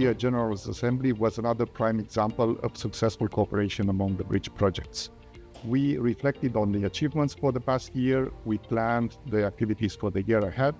Year General Assembly was another prime example of successful cooperation among the bridge projects. We reflected on the achievements for the past year, we planned the activities for the year ahead,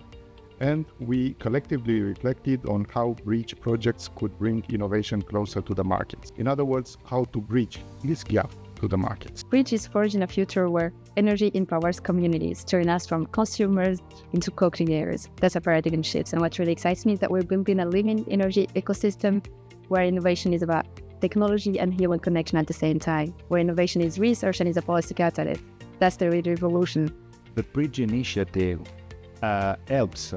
and we collectively reflected on how bridge projects could bring innovation closer to the markets. In other words, how to bridge this gap to the markets. Bridge is forging a future where energy empowers communities, turning us from consumers into co-creators. That's a paradigm shift. And what really excites me is that we're building a living energy ecosystem where innovation is about technology and human connection at the same time, where innovation is research and is a policy catalyst. That's the real revolution. The Bridge Initiative helps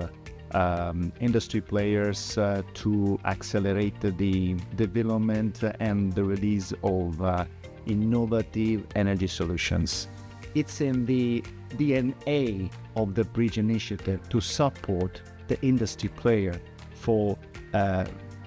industry players to accelerate the development and the release of innovative energy solutions. It's in the DNA of the Bridge Initiative to support the industry player for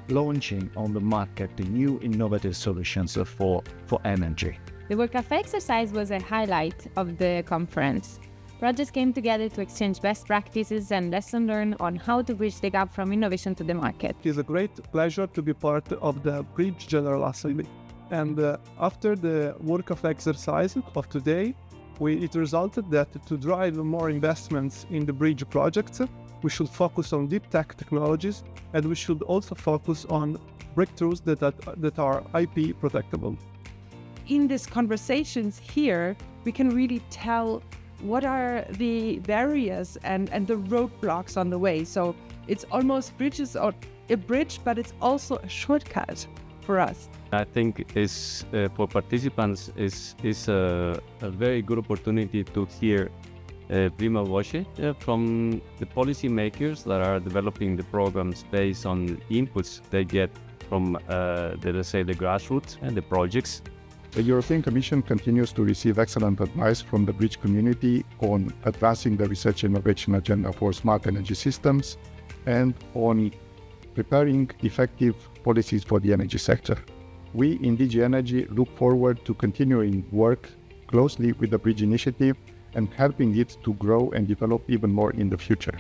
launching on the market the new innovative solutions for energy. The World Cafe exercise was a highlight of the conference. Projects came together to exchange best practices and lessons learned on how to bridge the gap from innovation to the market. It is a great pleasure to be part of the Bridge General Assembly. And after the World Cafe exercise of today, it resulted that to drive more investments in the bridge projects, we should focus on deep tech technologies, and we should also focus on breakthroughs that are IP protectable. In these conversations here, we can really tell what are the barriers and the roadblocks on the way. So it's almost bridges or a bridge, but it's also a shortcut for us. I think for participants is a very good opportunity to hear prima voce from the policymakers that are developing the programs based on inputs they get from let's say the grassroots and the projects. The European Commission continues to receive excellent advice from the bridge community on advancing the research and innovation agenda for smart energy systems and on preparing effective policies for the energy sector. We in DG Energy look forward to continuing work closely with the Bridge Initiative and helping it to grow and develop even more in the future.